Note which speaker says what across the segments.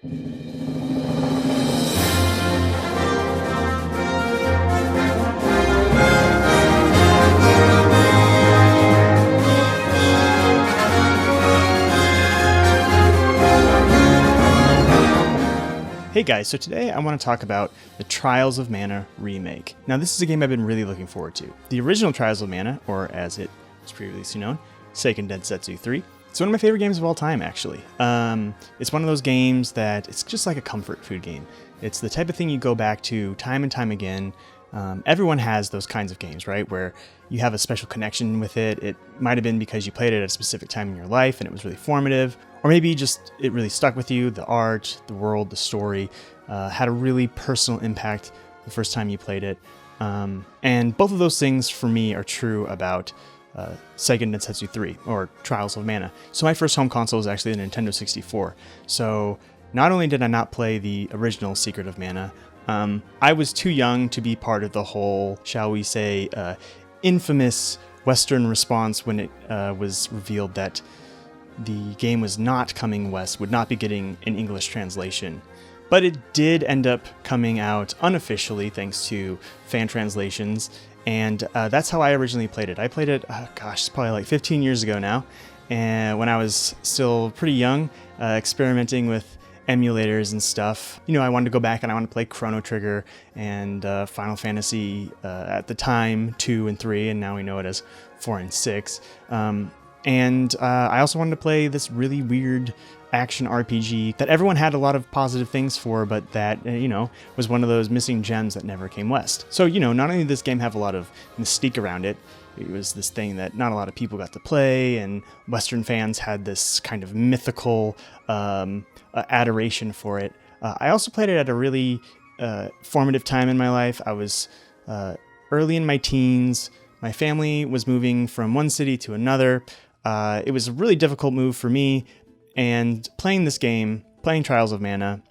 Speaker 1: Hey guys, so today I want to talk about the Trials of Mana Remake. Now this is a game I've been really looking forward to. The original Trials of Mana, or as it was previously known, Seiken Densetsu 3. It's one of my favorite games of all time, actually. It's one of those games that it's just like a comfort food game. It's the type of thing you go back to time and time again. Everyone has those kinds of games, right? Where you have a special connection with it. It might have been because you played it at a specific time in your life and it was really formative. Or maybe just it really stuck with you. The art, the world, the story had a really personal impact the first time you played it. And both of those things for me are true about Seiken Densetsu 3, or Trials of Mana. So my first home console was actually the Nintendo 64. So not only did I not play the original Secret of Mana, I was too young to be part of the whole, shall we say, infamous Western response when it was revealed that the game was not coming west, would not be getting an English translation. But it did end up coming out unofficially thanks to fan translations, and that's how I originally played it. I played it, it's probably like 15 years ago now, and when I was still pretty young, experimenting with emulators and stuff. You know, I wanted to go back and I wanted to play Chrono Trigger and Final Fantasy at the time 2 and 3, and now we know it as 4 and 6. And I also wanted to play this really weird action RPG that everyone had a lot of positive things for, but that, was one of those missing gems that never came west. So, not only did this game have a lot of mystique around it, it was this thing that not a lot of people got to play, and Western fans had this kind of mythical adoration for it. I also played it at a really formative time in my life. I was early in my teens. My family was moving from one city to another. It was a really difficult move for me, and playing this game, playing Trials of Mana,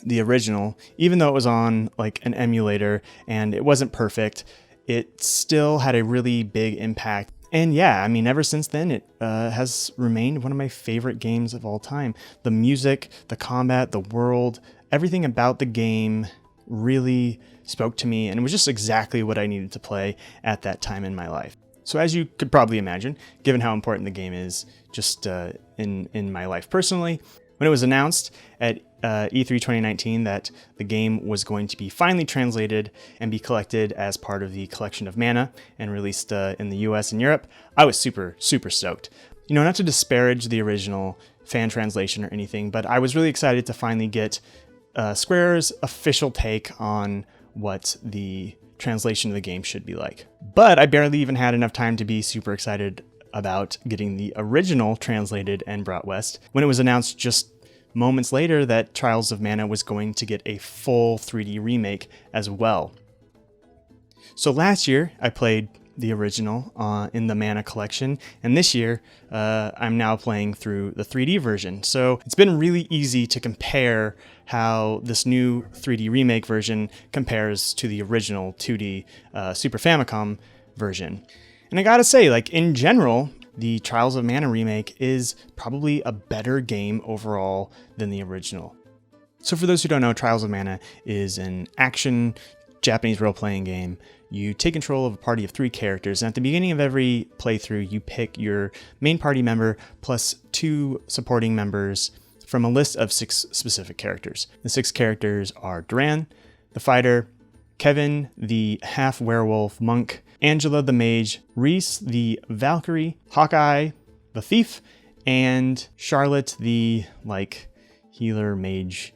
Speaker 1: the original, even though it was on like an emulator and it wasn't perfect, it still had a really big impact. And yeah, I mean, ever since then, it has remained one of my favorite games of all time. The music, the combat, the world, everything about the game really spoke to me, and it was just exactly what I needed to play at that time in my life. So as you could probably imagine, given how important the game is just in my life personally, when it was announced at E3 2019 that the game was going to be finally translated and be collected as part of the Collection of Mana and released in the US and Europe, I was super, super stoked. Not to disparage the original fan translation or anything, but I was really excited to finally get Square's official take on what the translation of the game should be like. But I barely even had enough time to be super excited about getting the original translated and brought west when it was announced just moments later that Trials of Mana was going to get a full 3D remake as well. So last year I played the original in the Mana collection, and this year I'm now playing through the 3D version. So it's been really easy to compare how this new 3D remake version compares to the original 2D Super Famicom version. And I gotta say, like, in general, the Trials of Mana remake is probably a better game overall than the original. So for those who don't know, Trials of Mana is an action Japanese role-playing game. You take control of a party of 3 characters, and at the beginning of every playthrough, you pick your main party member plus 2 supporting members from a list of 6 specific characters. The 6 characters are Duran, the fighter, Kevin, the half-werewolf monk, Angela the mage, Reese the Valkyrie, Hawkeye the thief, and Charlotte the, healer mage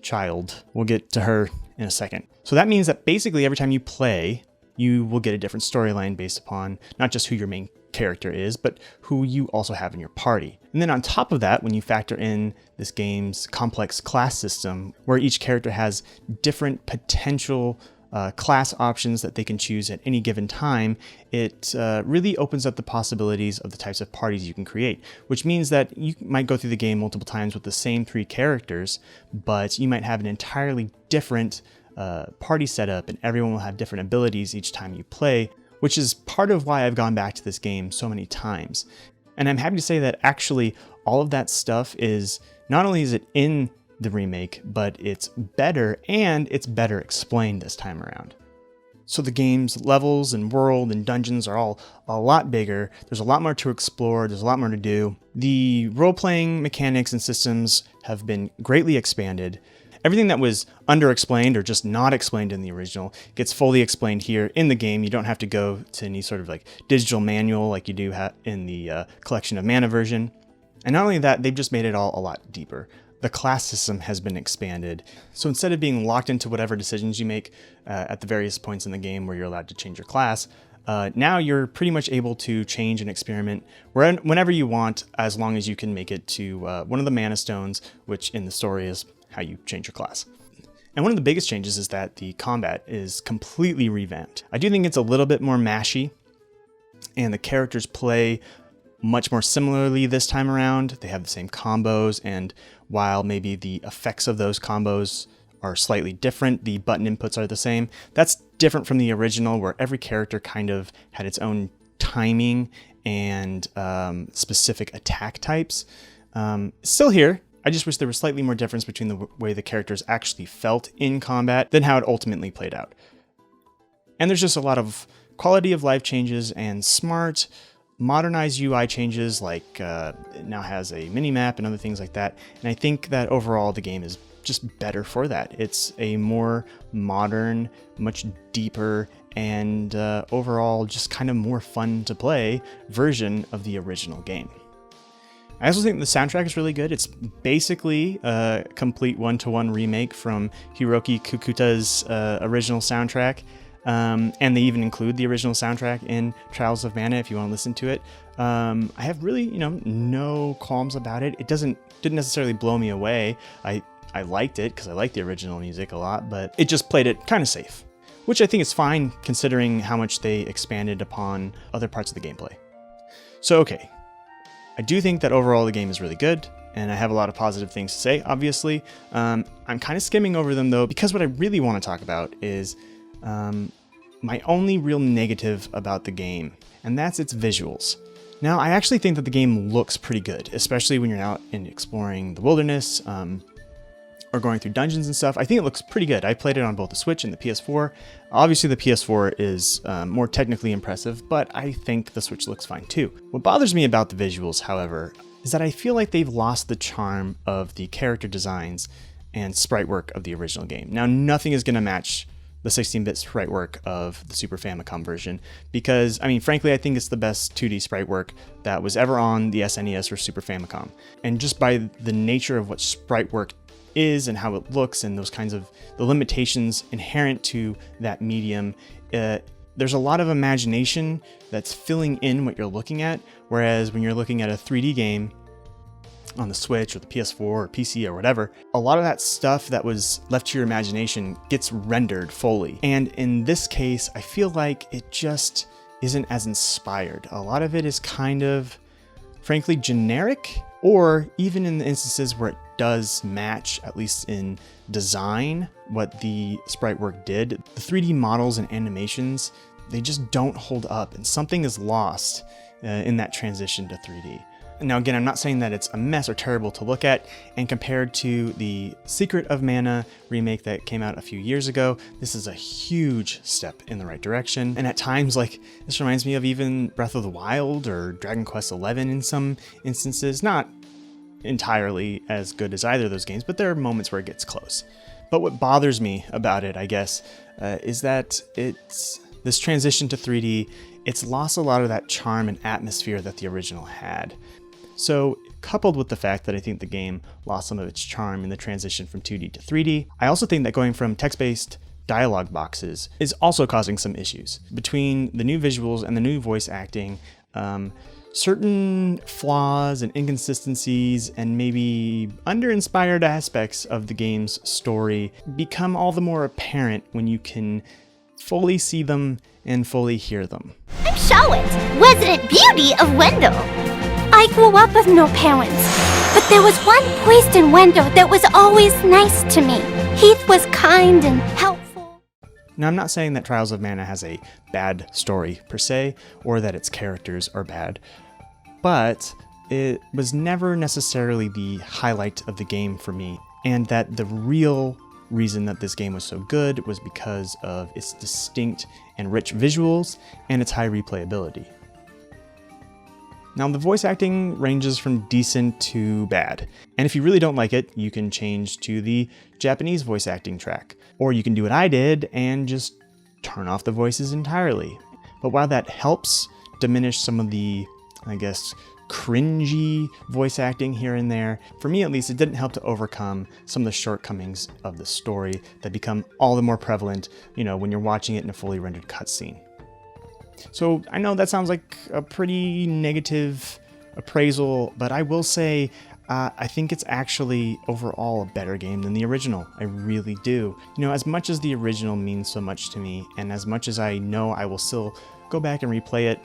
Speaker 1: child. We'll get to her in a second. So that means that basically every time you play, you will get a different storyline based upon not just who your main character is, but who you also have in your party. And then on top of that, when you factor in this game's complex class system, where each character has different potential class options that they can choose at any given time, it really opens up the possibilities of the types of parties you can create, which means that you might go through the game multiple times with the same 3 characters, but you might have an entirely different party setup, and everyone will have different abilities each time you play, which is part of why I've gone back to this game so many times. And I'm happy to say that actually all of that stuff is, not only is it in the remake, but it's better, and it's better explained this time around. So the game's levels and world and dungeons are all a lot bigger. There's a lot more to explore. There's a lot more to do. The role-playing mechanics and systems have been greatly expanded. Everything that was underexplained or just not explained in the original gets fully explained here in the game. You don't have to go to any sort of like digital manual like you do in the Collection of Mana version. And not only that, they've just made it all a lot deeper. The class system has been expanded. So instead of being locked into whatever decisions you make at the various points in the game where you're allowed to change your class, now you're pretty much able to change and experiment whenever you want, as long as you can make it to one of the mana stones, which in the story is how you change your class. And one of the biggest changes is that the combat is completely revamped. I do think it's a little bit more mashy, and the characters play much more similarly this time around. They have the same combos, and while maybe the effects of those combos are slightly different, the button inputs are the same. That's different from the original, where every character kind of had its own timing and specific attack types. Still here. I just wish there was slightly more difference between the way the characters actually felt in combat than how it ultimately played out. And there's just a lot of quality of life changes and smart, modernized UI changes, like it now has a mini-map and other things like that. And I think that overall the game is just better for that. It's a more modern, much deeper, and overall just kind of more fun to play version of the original game. I also think the soundtrack is really good. It's basically a complete one-to-one remake from Hiroki Kukuta's original soundtrack. And they even include the original soundtrack in Trials of Mana if you want to listen to it. I have really, no qualms about it. It didn't necessarily blow me away. I liked it because I like the original music a lot, but it just played it kind of safe, which I think is fine considering how much they expanded upon other parts of the gameplay. So, okay. I do think that overall the game is really good, and I have a lot of positive things to say, obviously. I'm kind of skimming over them, though, because what I really want to talk about is my only real negative about the game, and that's its visuals. Now, I actually think that the game looks pretty good, especially when you're out and exploring the wilderness, or going through dungeons and stuff. I think it looks pretty good. I played it on both the Switch and the PS4. Obviously, the PS4 is more technically impressive, but I think the Switch looks fine too. What bothers me about the visuals, however, is that I feel like they've lost the charm of the character designs and sprite work of the original game. Now, nothing is going to match the 16-bit sprite work of the Super Famicom version, because, frankly, I think it's the best 2D sprite work that was ever on the SNES or Super Famicom. And just by the nature of what sprite work is and how it looks and those kinds of the limitations inherent to that medium, there's a lot of imagination that's filling in what you're looking at, whereas when you're looking at a 3D game on the Switch or the PS4 or PC or whatever, a lot of that stuff that was left to your imagination gets rendered fully. And in this case, I feel like it just isn't as inspired. A lot of it is kind of, frankly, generic, or even in the instances where it does match, at least in design, what the sprite work did, the 3D models and animations, they just don't hold up, and something is lost in that transition to 3D. Now, again, I'm not saying that it's a mess or terrible to look at, and compared to the Secret of Mana remake that came out a few years ago, this is a huge step in the right direction. And at times, this reminds me of even Breath of the Wild or Dragon Quest XI in some instances. Not entirely as good as either of those games, but there are moments where it gets close. But what bothers me about it, I guess, is that this transition to 3D, it's lost a lot of that charm and atmosphere that the original had. So, coupled with the fact that I think the game lost some of its charm in the transition from 2D to 3D, I also think that going from text-based dialogue boxes is also causing some issues. Between the new visuals and the new voice acting, certain flaws and inconsistencies and maybe under-inspired aspects of the game's story become all the more apparent when you can fully see them and fully hear them.
Speaker 2: I'm Charlotte, resident beauty of Wendell. I grew up with no parents, but there was one priest in Wendell that was always nice to me. Heath was kind and helpful.
Speaker 1: Now, I'm not saying that Trials of Mana has a bad story per se, or that its characters are bad, but it was never necessarily the highlight of the game for me and that the real reason that this game was so good was because of its distinct and rich visuals and its high replayability. Now, the voice acting ranges from decent to bad, and if you really don't like it, you can change to the Japanese voice acting track, or you can do what I did and just turn off the voices entirely. But while that helps diminish some of the, I guess, cringy voice acting here and there, for me at least, it didn't help to overcome some of the shortcomings of the story that become all the more prevalent, when you're watching it in a fully rendered cutscene. So I know that sounds like a pretty negative appraisal, but I will say I think it's actually overall a better game than the original. I really do. As much as the original means so much to me, and as much as I know I will still go back and replay it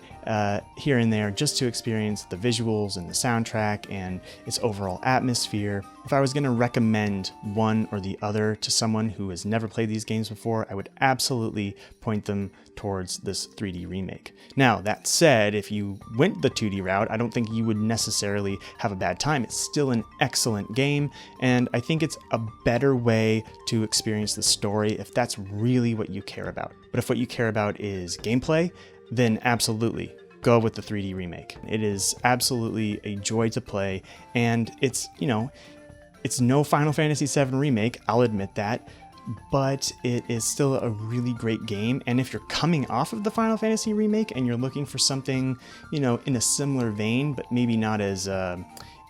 Speaker 1: here and there just to experience the visuals and the soundtrack and its overall atmosphere. If I was going to recommend one or the other to someone who has never played these games before, I would absolutely point them towards this 3D remake. Now, that said, if you went the 2D route, I don't think you would necessarily have a bad time. It's still an excellent game, and I think it's a better way to experience the story if that's really what you care about. But if what you care about is gameplay, then absolutely go with the 3D remake. It is absolutely a joy to play, and it's no Final Fantasy VII remake, I'll admit that, but it is still a really great game. And if you're coming off of the Final Fantasy remake and you're looking for something, in a similar vein, but maybe not as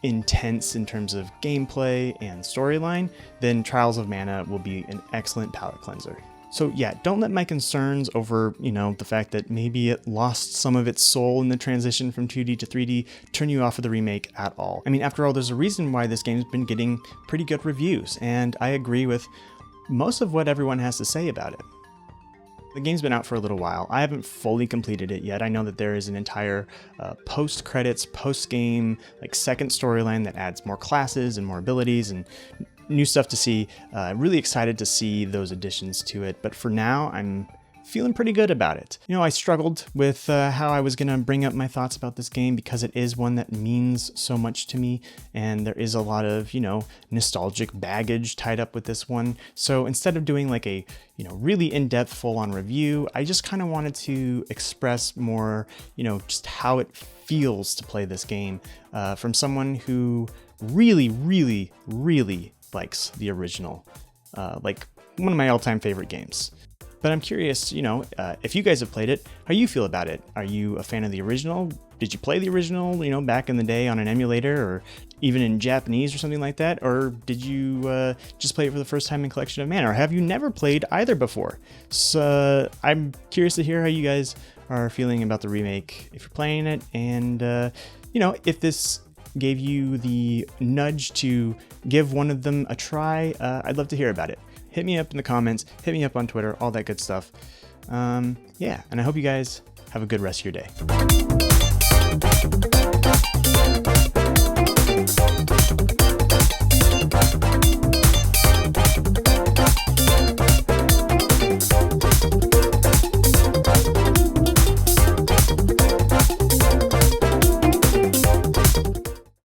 Speaker 1: intense in terms of gameplay and storyline, then Trials of Mana will be an excellent palate cleanser. So yeah, don't let my concerns over, the fact that maybe it lost some of its soul in the transition from 2D to 3D turn you off of the remake at all. I mean, after all, there's a reason why this game's been getting pretty good reviews, and I agree with most of what everyone has to say about it. The game's been out for a little while. I haven't fully completed it yet. I know that there is an entire post-credits, post-game, second storyline that adds more classes and more abilities and new stuff to see. Really excited to see those additions to it, but for now, I'm feeling pretty good about it. I struggled with how I was going to bring up my thoughts about this game because it is one that means so much to me, and there is a lot of, nostalgic baggage tied up with this one. So instead of doing a, really in-depth full-on review, I just kind of wanted to express more, just how it feels to play this game from someone who really, really, really likes the original, one of my all-time favorite games. But I'm curious, if you guys have played it, how you feel about it. Are you a fan of the original? Did you play the original, back in the day on an emulator or even in Japanese or something like that? Or did you just play it for the first time in Collection of Mana? Or have you never played either before? So I'm curious to hear how you guys are feeling about the remake if you're playing it, and if this gave you the nudge to give one of them a try, I'd love to hear about it. Hit me up in the comments, hit me up on Twitter, all that good stuff. Yeah, and I hope you guys have a good rest of your day.